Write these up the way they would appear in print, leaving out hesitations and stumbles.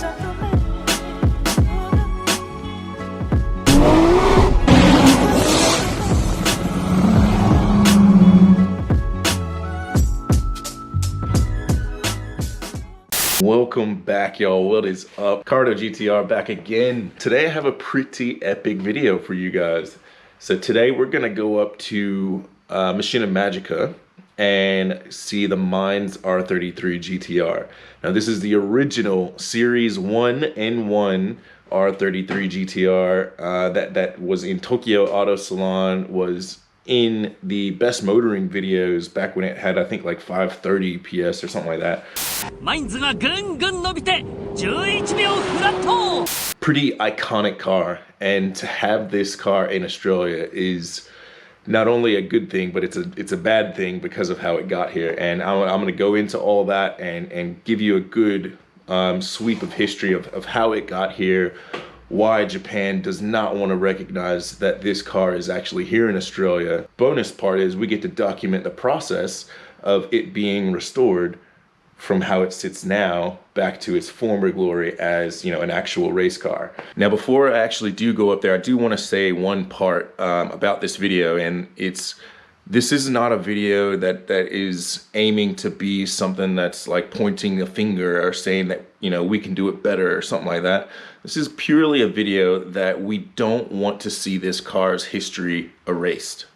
Welcome back, y'all. What is up? R32 GTR back again. Today I have a pretty epic video for you guys. So today we're gonna go up to Machina Magica and see the Mines R33 GTR. Now this is the original Series 1N1 R33 GTR that was in Tokyo Auto Salon, was in the best motoring videos back when it had, I think, like 530 PS or something like that. Pretty iconic car, and to have this car in Australia is not only a good thing, but it's a bad thing because of how it got here. And I'm going to go into all that and give you a good sweep of history of how it got here, why Japan does not want to recognize that this car is actually here in Australia. Bonus part is we get to document the process of it being restored from how it sits now back to its former glory as, you know, an actual race car. Now, before I actually do go up there, I do want to say one part about this video, and this is not a video that is aiming to be something that's like pointing a finger or saying that, you know, we can do it better or something like that. This is purely a video that we don't want to see this car's history erased.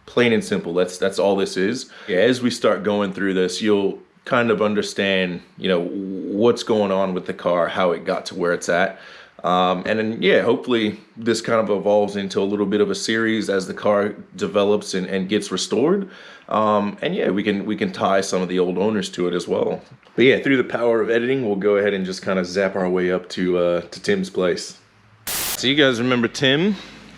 Plain and simple, that's all this is. As we start going through this, you'll kind of understand, you know, what's going on with the car, how it got to where it's at. And then, yeah, hopefully this kind of evolves into a little bit of a series as the car develops and gets restored. And yeah, we can tie some of the old owners to it as well. But yeah, through the power of editing, we'll go ahead and just kind of zap our way up to Tim's place. So you guys remember Tim?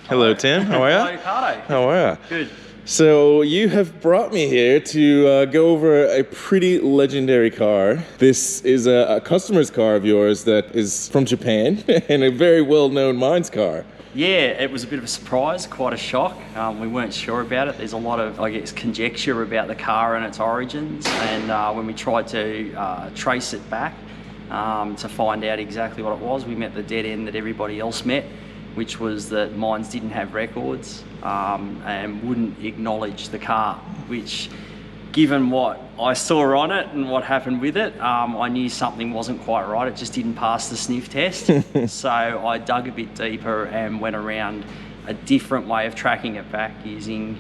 Hello, Tim. How are you? Hello, Ricardo. How are you? Good. So you have brought me here to go over a pretty legendary car. This is a customer's car of yours that is from Japan and a very well-known Mines car. Yeah, it was a bit of a surprise, quite a shock. We weren't sure about it. There's a lot of, I guess, conjecture about the car and its origins. And when we tried to trace it back to find out exactly what it was, we met the dead end that everybody else met, which was that Mines didn't have records and wouldn't acknowledge the car, which, given what I saw on it and what happened with it, I knew something wasn't quite right. It just didn't pass the sniff test. So I dug a bit deeper and went around a different way of tracking it back using,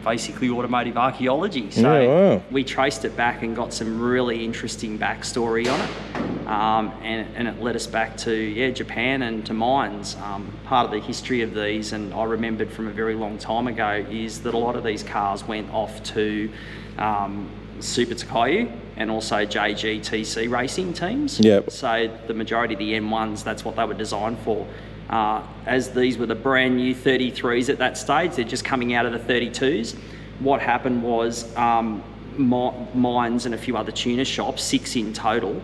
basically automotive archaeology. So we traced it back and got some really interesting backstory on it. And it led us back to Japan and to Mines. Part of the history of these, and I remembered from a very long time ago, is that a lot of these cars went off to Super Takayu and also JGTC racing teams. Yep. So the majority of the M1s, that's what they were designed for. As these were the brand new 33s at that stage, they're just coming out of the 32s. What happened was Mines and a few other tuner shops, 6 in total,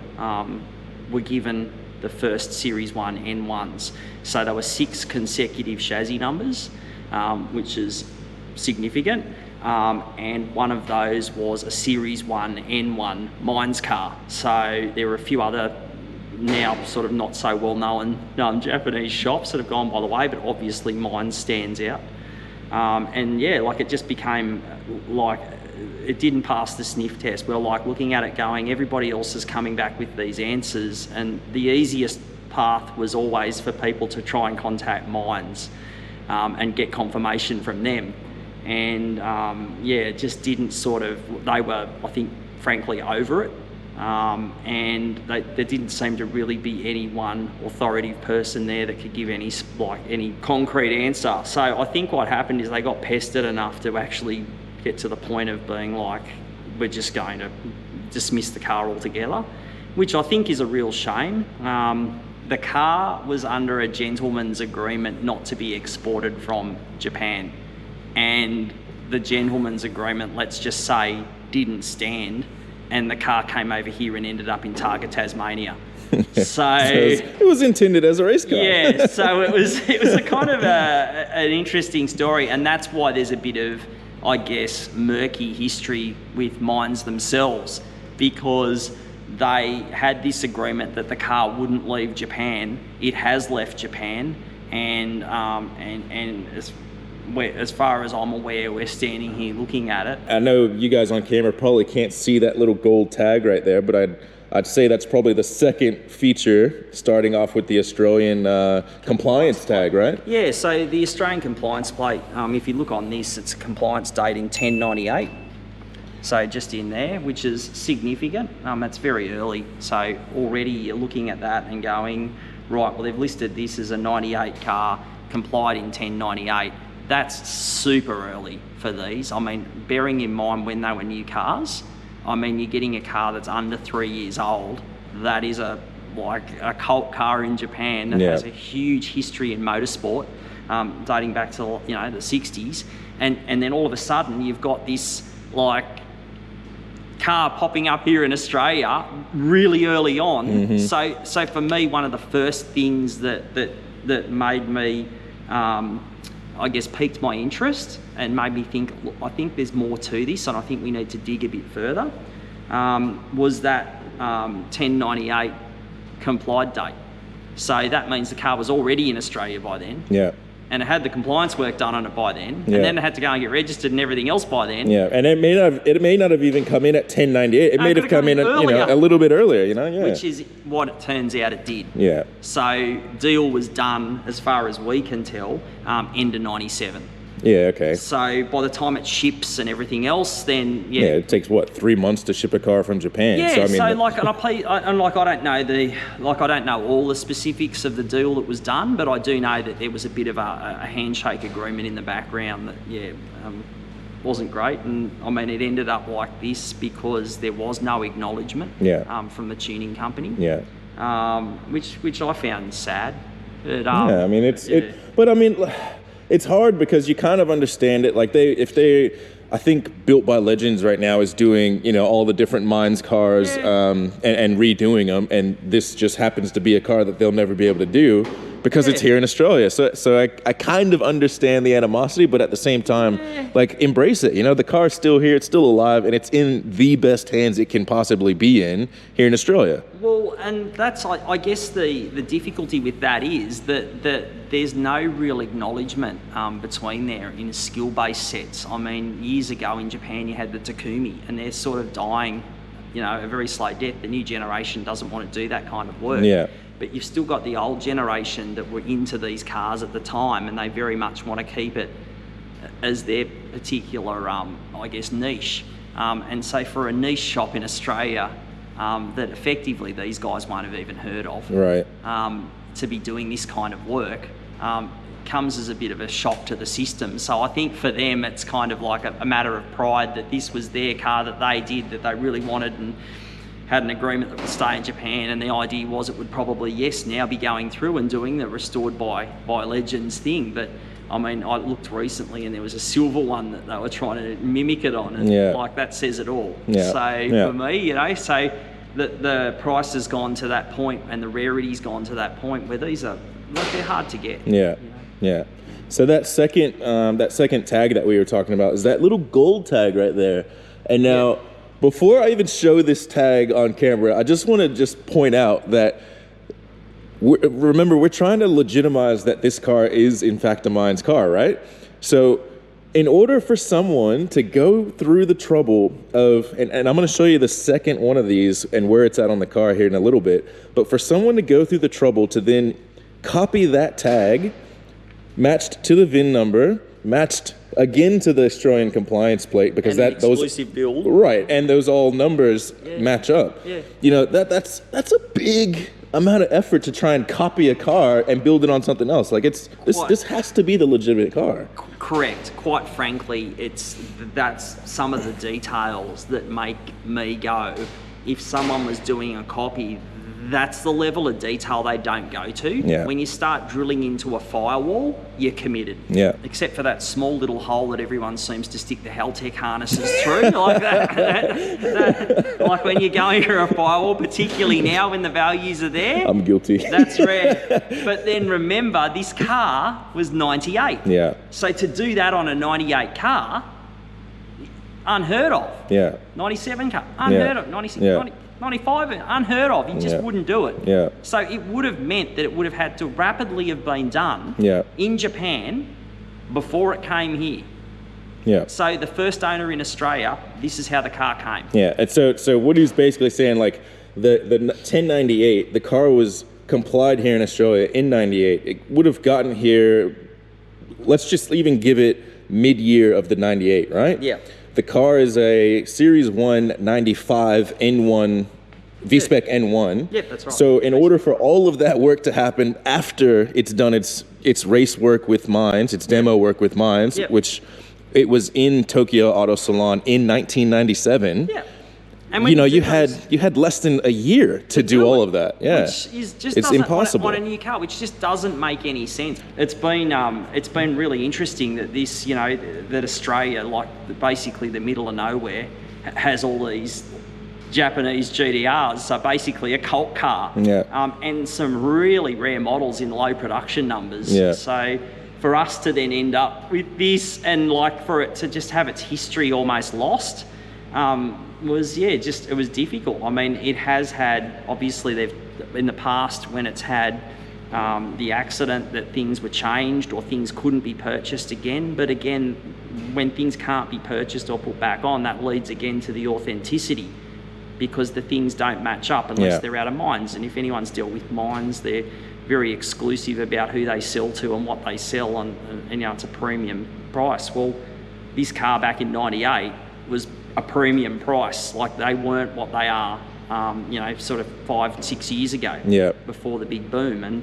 were given the first Series 1 N1s. So there were 6 consecutive chassis numbers, which is significant. And one of those was a Series 1 N1 Mines car. So there were a few other now sort of not so well known Japanese shops that have gone by the way, but obviously Mines stands out. And yeah, like it just became like, it didn't pass the sniff test. We're like looking at it going, everybody else is coming back with these answers, and the easiest path was always for people to try and contact Mines and get confirmation from them. And it just didn't sort of, they were, I think, frankly over it. And there didn't seem to really be any one authoritative person there that could give any concrete answer. So I think what happened is they got pestered enough to actually get to the point of being like, we're just going to dismiss the car altogether, which I think is a real shame. The car was under a gentleman's agreement not to be exported from Japan, and the gentleman's agreement, let's just say, didn't stand, and the car came over here and ended up in Targa, Tasmania. So it was intended as a race car. Yeah, so it was a kind of an interesting story, and that's why there's a bit of, I guess, murky history with Mines themselves, because they had this agreement that the car wouldn't leave Japan. It has left Japan, and as far as I'm aware, we're standing here looking at it. I know you guys on camera probably can't see that little gold tag right there, but I'd say that's probably the second feature, starting off with the Australian compliance tag, right? Yeah, so the Australian compliance plate, if you look on this, it's compliance dating 1098. So just in there, which is significant. That's very early. So already you're looking at that and going, right, well, they've listed this as a 98 car, complied in 1098. That's super early for these. I mean, bearing in mind when they were new cars, I mean, you're getting a car that's under 3 years old. That is like a cult car in Japan that has a huge history in motorsport, dating back to, you know, the 60s. And then all of a sudden you've got this like car popping up here in Australia really early on. Mm-hmm. So for me, one of the first things that made me, I guess, piqued my interest and made me think, look, I think there's more to this and I think we need to dig a bit further, was that 1098 complied date. So that means the car was already in Australia by then. Yeah. And it had the compliance work done on it by then. Yeah. And then it had to go and get registered and everything else by then. Yeah, and it may not have even come in at 1098. It may have come in at, you know, a little bit earlier, you know? Yeah. Which is what it turns out it did. Yeah. So deal was done, as far as we can tell, end of 97. Yeah, okay. So by the time it ships and everything else, then yeah, it takes what, 3 months to ship a car from Japan. Yeah, so, I mean, I don't know all the specifics of the deal that was done, but I do know that there was a bit of a handshake agreement in the background that wasn't great, and I mean it ended up like this because there was no acknowledgement from the tuning company. Yeah. Which I found sad. But, I mean but I mean. It's hard because you kind of understand it. Like I think Built by Legends right now is doing, you know, all the different Minds cars and redoing them, and this just happens to be a car that they'll never be able to do because it's here in Australia. So I kind of understand the animosity, but at the same time, like, embrace it. You know, the car's still here, it's still alive, and it's in the best hands it can possibly be in here in Australia. Well, and that's, I guess the difficulty with that is that there's no real acknowledgement between there in skill-based sets. I mean, years ago in Japan you had the Takumi, and they're sort of dying, you know, a very slow death. The new generation doesn't want to do that kind of work. Yeah. But you've still got the old generation that were into these cars at the time, and they very much want to keep it as their particular, I guess, niche. And so for a niche shop in Australia that effectively these guys won't have even heard of, right? To be doing this kind of work comes as a bit of a shock to the system. So I think for them it's kind of like a matter of pride that this was their car that they did, that they really wanted, and had an agreement that would stay in Japan, and the idea was it would probably, now be going through and doing the Restored by Legends thing. But I mean, I looked recently and there was a silver one that they were trying to mimic it on, and like, that says it all. So for me, you know, so the price has gone to that point and the rarity's gone to that point where these are, like, they're hard to get. Yeah, yeah. So that second tag that we were talking about is that little gold tag right there. And now, before I even show this tag on camera, I just want to point out that, remember, we're trying to legitimize that this car is in fact a Minds car, right? So in order for someone to go through the trouble of, and I'm going to show you the second one of these and where it's at on the car here in a little bit, but for someone to go through the trouble to then copy that tag, matched to the VIN number, matched again to the Australian compliance plate, because and those exclusive build, right, and those all numbers match up. Yeah. You know, that's a big amount of effort to try and copy a car and build it on something else. Like, this has to be the legitimate car. Correct. Quite frankly, that's some of the details that make me go, if someone was doing a copy, that's the level of detail they don't go to. Yeah. When you start drilling into a firewall, you're committed. Yeah. Except for that small little hole that everyone seems to stick the Haltech harnesses through, like that. Like when you're going through a firewall, particularly now when the values are there. I'm guilty. That's rare. But then remember, this car was 98. Yeah. So to do that on a 98 car, unheard of. Yeah. 97 car, unheard of. 96, 90. 95, unheard of. You just wouldn't do it. Yeah. So it would have meant that it would have had to rapidly have been done in Japan before it came here. Yeah. So the first owner in Australia, this is how the car came. Yeah, and so what he's basically saying, like, the 1098, the car was complied here in Australia in 98. It would have gotten here, let's just even give it mid-year of the 98, right? Yeah. The car is a Series 1 95 N1, Vspec N1. Yep, that's right. So in order for all of that work to happen after it's done its race work with Mines, its demo work with Mines, which it was in Tokyo Auto Salon in 1997. Yeah. And you know, you had less than a year to do all of that. Yeah, which is just it's impossible on a new car, which just doesn't make any sense. It's been really interesting that this, you know, that Australia, like basically the middle of nowhere, has all these Japanese GTRs. So basically a cult car. Yeah. And some really rare models in low production numbers. Yeah. So for us to then end up with this, and like for it to just have its history almost lost. It was difficult. I mean, it has had, obviously they've, in the past when it's had the accident that things were changed or things couldn't be purchased again. But again, when things can't be purchased or put back on, that leads again to the authenticity, because the things don't match up unless they're out of Mines. And if anyone's dealt with Mines, they're very exclusive about who they sell to and what they sell, and you know, it's a premium price. Well, this car back in 98 was a premium price. Like, they weren't what they are, you know, sort of 5-6 years ago, before the big boom. And,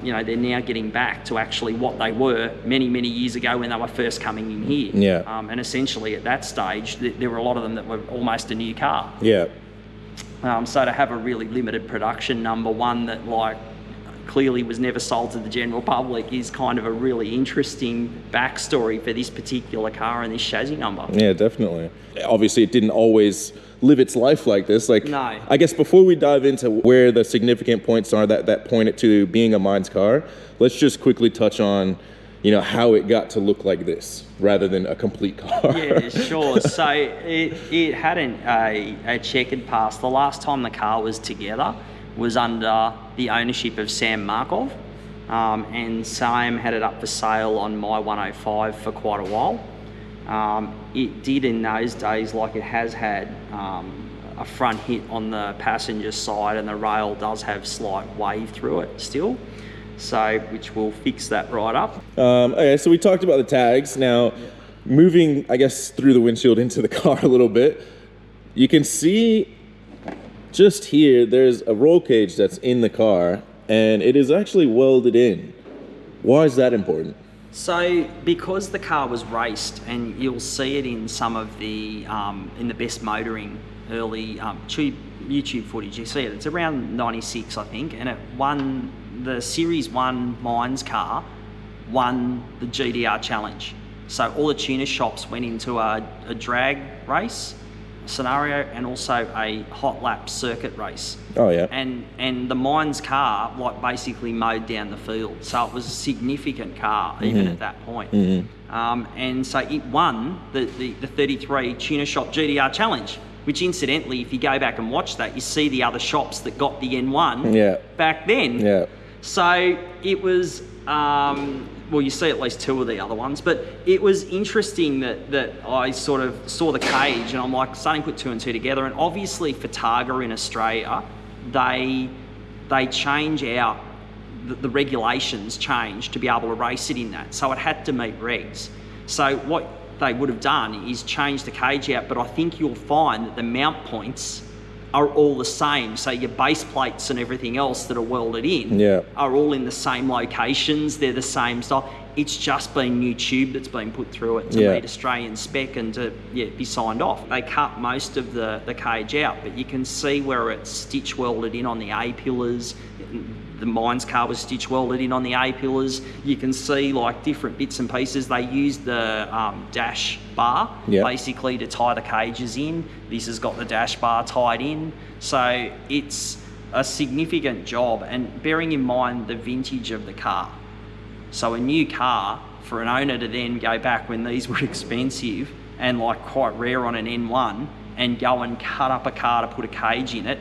you know, they're now getting back to actually what they were many, many years ago when they were first coming in here. And essentially at that stage, there were a lot of them that were almost a new car. So to have a really limited production number, one that like clearly was never sold to the general public, is kind of a really interesting backstory for this particular car and this chassis number. Yeah, definitely. Obviously, it didn't always live its life like this. Like, no. I guess before we dive into where the significant points are that point it to being a Mines car, let's just quickly touch on, you know, how it got to look like this rather than a complete car. Yeah, sure. So it had a checkered past. The last time the car was together was under the ownership of Sam Markov, and Sam had it up for sale on My 105 for quite a while. It did in those days, like it has had a front hit on the passenger side, and the rail does have slight wave through it still, so which will fix that right up. Okay, so we talked about the tags. Now, moving, I guess, through the windshield into the car a little bit, you can see just here, there's a roll cage that's in the car, and it is actually welded in. Why is that important? So, because the car was raced, and you'll see it in some of the, in the Best Motoring early YouTube footage, you see it. It's around 96, I think, and it won the Series 1 Mines car, won the GTR Challenge. So all the tuner shops went into a drag race scenario and also a hot lap circuit race. Oh yeah. And the Mines car like basically mowed down the field, so it was a significant car even at that point. And so it won the 33 tuner shop GTR Challenge, which incidentally, if you go back and watch that, you see the other shops that got the N1 back then. So it was well, you see at least two of the other ones, but it was interesting that I sort of saw the cage, and I'm like starting to put two and two together. And obviously for Targa in Australia, they change out, the regulations change to be able to race it in that. So it had to meet regs. So what they would have done is change the cage out, but I think you'll find that the mount points are all the same. So your base plates and everything else that are welded in are all in the same locations. They're the same style. It's just been new tube that's been put through it to meet Australian spec and to be signed off. They cut most of the cage out, but you can see where it's stitch welded in on the A-pillars. The Mines car was stitch welded in on the A-pillars. You can see like different bits and pieces. They used the dash bar basically to tie the cages in. This has got the dash bar tied in. So it's a significant job, and bearing in mind the vintage of the car. So a new car, for an owner to then go back when these were expensive and like quite rare on an N1, and go and cut up a car to put a cage in it,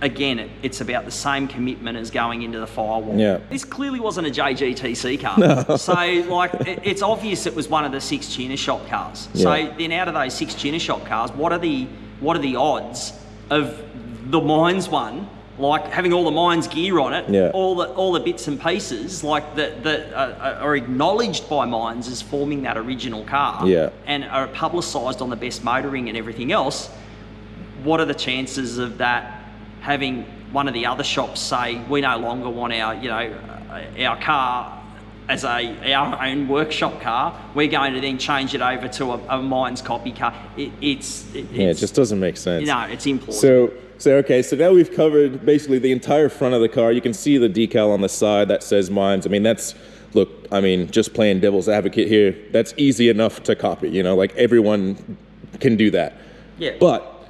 again, it's about the same commitment as going into the firewall. Yeah. This clearly wasn't a JGTC car. No. So, like, it's obvious it was one of the 6 tuner shop cars. So then out of those 6 tuner shop cars, what are the odds of the Mines one, like having all the Mines gear on it, all the bits and pieces, like that are acknowledged by Mines as forming that original car, and are publicised on the best motoring and everything else? What are the chances of that having one of the other shops say, we no longer want our, you know, our car as our own workshop car, we're going to then change it over to a Mines copy car? It just doesn't make sense. No, it's implausible. So now we've covered basically the entire front of the car. You can see the decal on the side that says Mines. I mean, just playing devil's advocate here, that's easy enough to copy, you know, like everyone can do that. Yeah. But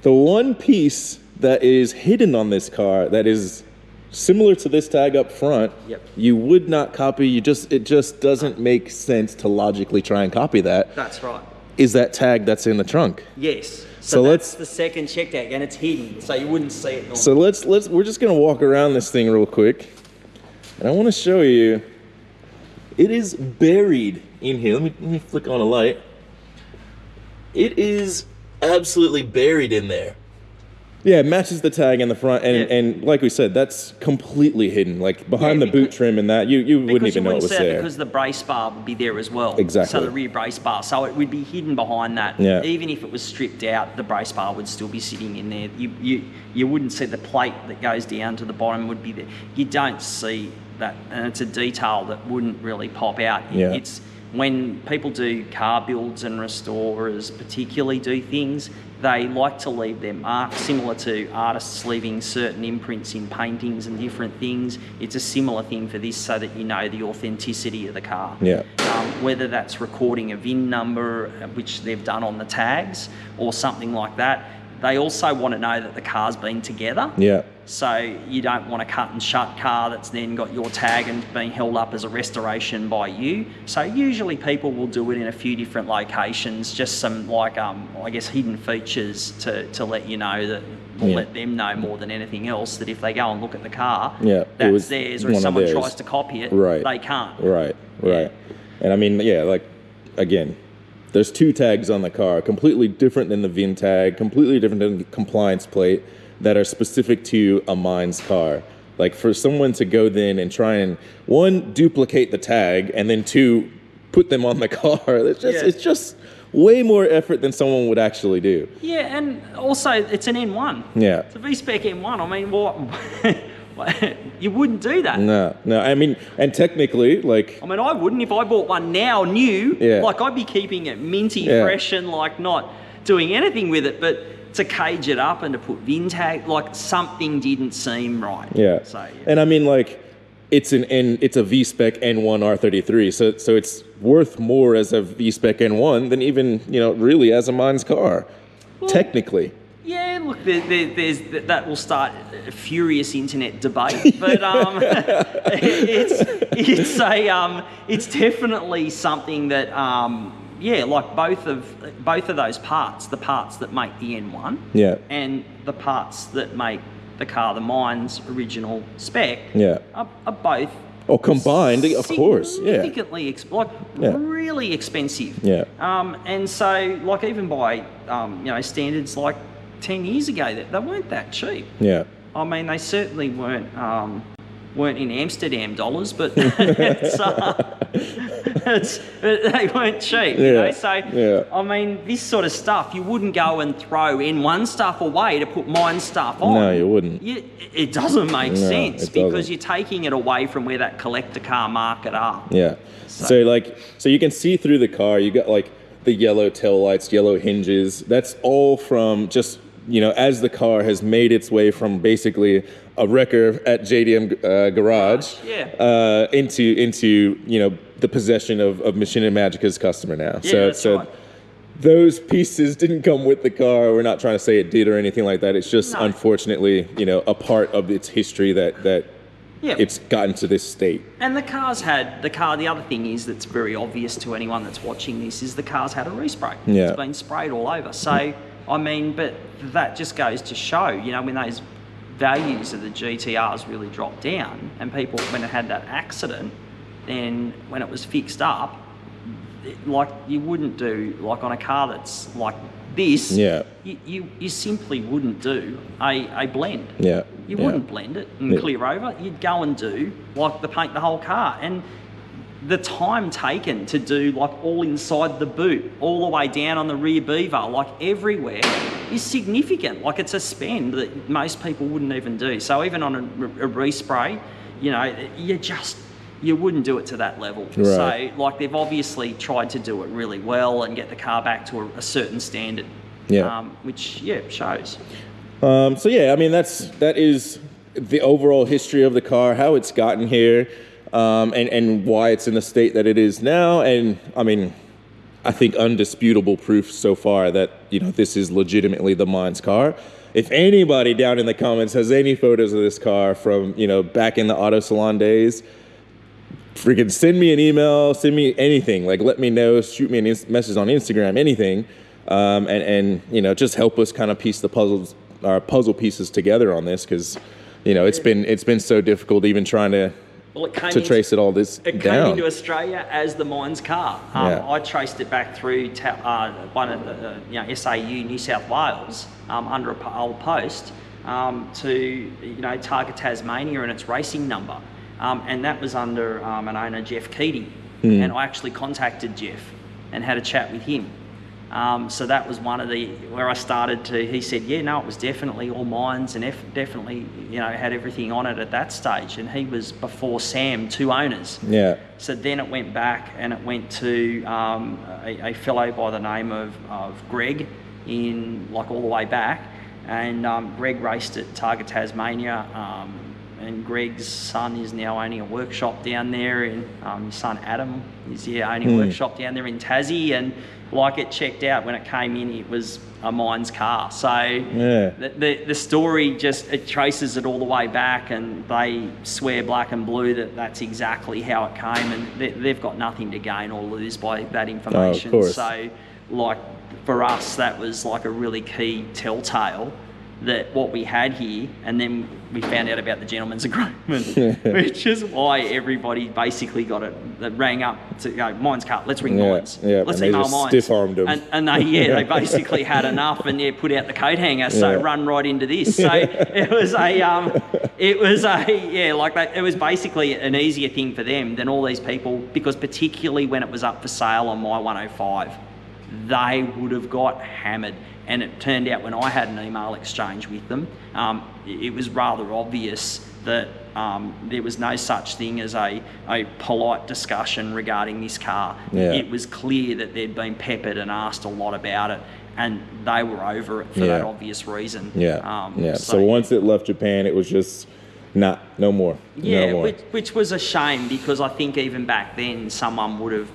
the one piece that is hidden on this car that is similar to this tag up front, you would not copy. It just doesn't make sense to logically try and copy that. That's right. Is that tag that's in the trunk? Yes. So that's the second check tag, and it's hidden, so you wouldn't see it normally. So we're just gonna walk around this thing real quick, and I want to show you. It is buried in here. Let me flick on a light. It is absolutely buried in there. Yeah, it matches the tag in the front, and like we said, that's completely hidden. Like behind the boot trim and that, you wouldn't even know it was there. Because the brace bar would be there as well. Exactly. So the rear brace bar, so it would be hidden behind that. Yeah. Even if it was stripped out, the brace bar would still be sitting in there. You wouldn't see the plate that goes down to the bottom would be there. You don't see that, and it's a detail that wouldn't really pop out. Yeah. It's when people do car builds and restorers particularly do things, they like to leave their mark, similar to artists leaving certain imprints in paintings and different things. It's a similar thing for this, so that you know the authenticity of the car. Yeah. Whether that's recording a VIN number, which they've done on the tags, or something like that. They also want to know that the car's been together. Yeah. So you don't want a cut and shut car that's then got your tag and being held up as a restoration by you. So usually people will do it in a few different locations, just some like, I guess, hidden features to let you know that, or let them know more than anything else, that if they go and look at the car, that's theirs, or if someone tries to copy it, they can't. Right. And I mean, like, again, there's 2 tags on the car, completely different than the VIN tag, completely different than the compliance plate, that are specific to a Mines car. Like, for someone to go then and try and, 1, duplicate the tag, and then 2, put them on the car, it's just way more effort than someone would actually do. Yeah, and also it's an N1. Yeah. It's a Vspec N1. I mean, what? You wouldn't do that. No. I mean, and technically, like... I mean, I wouldn't if I bought one now new. Yeah. Like, I'd be keeping it minty, fresh, and like not doing anything with it. But to cage it up and to put VIN tag, like, something didn't seem right. Yeah. So, and I mean, like, it's a Vspec N1 R33, so it's worth more as a Vspec N1 than even, you know, really as a Mines car, technically. Yeah, look, there's that will start a furious internet debate, but it's definitely something that like both of those parts, the parts that make the N1, and the parts that make the car, the Mines original spec, are both. Oh, combined, of course, significantly really expensive. And so, like, even by standards like 10 years ago, they weren't that cheap. I mean, they certainly weren't in Amsterdam dollars, but they weren't cheap. You know? So, I mean, this sort of stuff, you wouldn't go and throw N1 stuff away to put Mine stuff on. No, you wouldn't. It doesn't make sense, because you're taking it away from where that collector car market are. So you can see through the car. You got like the yellow taillights, yellow hinges. That's all from just, you know, as the car has made its way from basically a wrecker at JDM garage into you know, the possession of Machina Magica's customer now. So those pieces didn't come with the car. We're not trying to say it did or anything like that. It's just unfortunately, you know, a part of its history that it's gotten to this state. And the other thing is that's very obvious to anyone that's watching this is the car's had a respray. It's been sprayed all over. So I mean, but that just goes to show, you know, when those values of the GTRs really dropped down, and people, when it had that accident, then when it was fixed up, like you wouldn't do, like on a car that's like this, you simply wouldn't do a blend. You wouldn't blend it and clear over. You'd go and do like paint the whole car. And the time taken to do like all inside the boot, all the way down on the rear beaver, like everywhere, is significant. Like it's a spend that most people wouldn't even do. So even on a respray, you know, you wouldn't do it to that level. Right. So like they've obviously tried to do it really well and get the car back to a certain standard, which shows. So yeah, I mean that is the overall history of the car, how it's gotten here, and why it's in the state that it is now. And I mean, I think undisputable proof so far that, you know, this is legitimately the Mines car. If anybody down in the comments has any photos of this car from, you know, back in the auto salon days, freaking send me an email, send me anything. Like, let me know, shoot me a message on Instagram, anything, and you know, just help us kind of piece the puzzle pieces together on this, because, you know, it's been so difficult even trying to trace it all this down. It came into Australia as the Mines car. I traced it back through one of the SAU New South Wales under an old post to, you know, Targa Tasmania and its racing number. And that was under an owner, Jeff Keating. And I actually contacted Jeff and had a chat with him. So that was one of where I started to, he said, yeah, no, it was definitely all Mines and definitely, you know, had everything on it at that stage. And he was before Sam, 2 owners. Yeah. So then it went back and it went to a fellow by the name of Greg in, like, all the way back. And Greg raced at Targa Tasmania. And Greg's son is now owning a workshop down there, and his son Adam is owning a workshop down there in Tassie. And like, it checked out when it came in, it was a Mines car. So the story just, it traces it all the way back, and they swear black and blue that that's exactly how it came, and they've got nothing to gain or lose by that information. Oh, of course. So like for us, that was like a really key telltale that what we had here, and then we found out about the gentleman's agreement, which is why everybody basically got it, that rang up to go, Mines car, let's ring Mines. Let's email Mines. Stiff-armed them. And they basically had enough, and put out the coat hanger, so run right into this. So it was basically an easier thing for them than all these people, because particularly when it was up for sale on My 105, they would have got hammered. And it turned out when I had an email exchange with them, it was rather obvious that there was no such thing as a polite discussion regarding this car. It was clear that they'd been peppered and asked a lot about it, and they were over it for that obvious reason. So once it left Japan, it was just no more. Yeah, no more. Which was a shame, because I think even back then someone would have,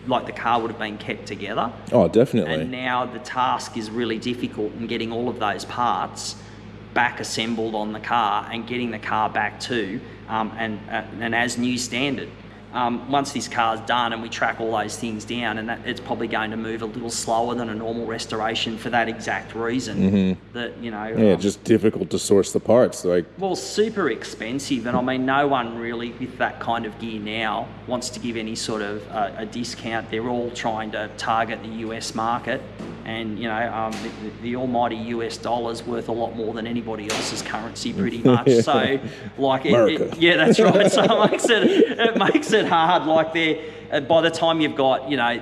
like, the car would have been kept together. Oh, definitely. And now the task is really difficult in getting all of those parts back assembled on the car and getting the car back to and as new standard. Once this car's done and we track all those things down, and it's probably going to move a little slower than a normal restoration for that exact reason. That, you know, just difficult to source the parts, like, well, super expensive. And I mean, no one really with that kind of gear now wants to give any sort of a discount. They're all trying to target the US market, and, you know, the almighty US dollar's worth a lot more than anybody else's currency, pretty much. So, like, that's right. So it makes it hard. Like, by the time you've got, you know,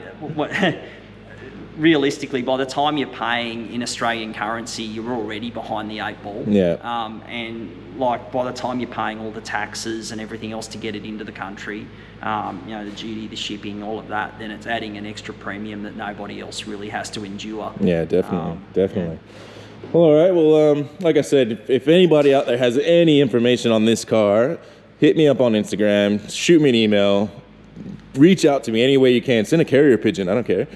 realistically, by the time you're paying in Australian currency, you're already behind the 8 ball. And like, by the time you're paying all the taxes and everything else to get it into the country, you know, the duty, the shipping, all of that, then it's adding an extra premium that nobody else really has to endure. Yeah, definitely. Well, all right. Well, like I said, if anybody out there has any information on this car, hit me up on Instagram, shoot me an email, reach out to me any way you can. Send a carrier pigeon, I don't care.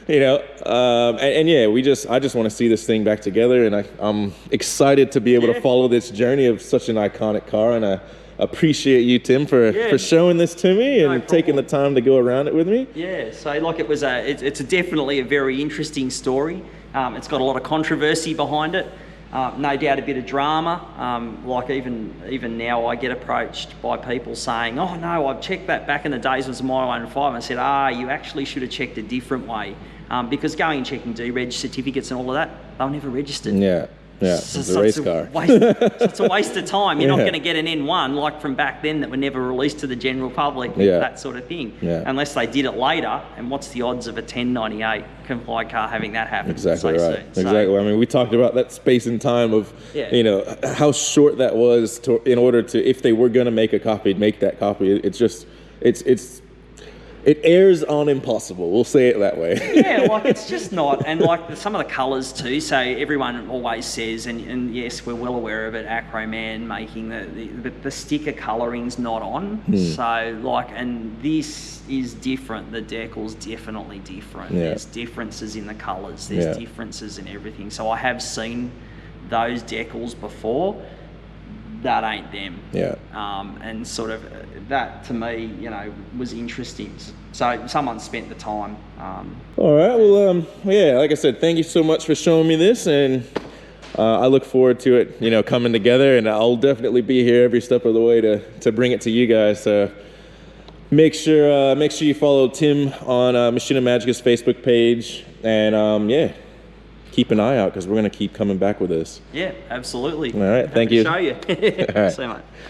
You know, I just want to see this thing back together, and I'm excited to be able to follow this journey of such an iconic car, and I appreciate you, Tim, for showing this to me and taking the time to go around it with me. Yeah, so like, it's definitely a very interesting story. It's got a lot of controversy behind it. No doubt a bit of drama. Like even now I get approached by people saying, oh no, I've checked that back in the days it was a Mile 105. I said, you actually should have checked a different way. Because going and checking D-Reg certificates and all of that, they were never registered. Yeah. Yeah, it's a race car. It's a waste of time. You're not going to get an N1 like from back then that were never released to the general public, that sort of thing. Unless they did it later. And what's the odds of a 1098 compliant car having that happen? Exactly right. Exactly. I mean, we talked about that space and time of, you know, how short that was in order to, if they were going to make a copy, make that copy. It's just, it airs on impossible. We'll say it that way. Yeah, like it's just not. And like some of the colours too. So everyone always says, and yes, we're well aware of it. Acroman making the sticker colouring's not on. So like, and this is different. The decal's definitely different. There's differences in the colours. There's differences in everything. So I have seen those decals before. That ain't them. And sort of that to me, you know, was interesting. So someone spent the time. All right. Well, yeah, like I said, thank you so much for showing me this, and I look forward to it, you know, coming together, and I'll definitely be here every step of the way to bring it to you guys. So make sure you follow Tim on Machina Magica's Facebook page, and keep an eye out because we're going to keep coming back with this. Yeah, absolutely. All right, thank you. Show you. All right. See you, mate.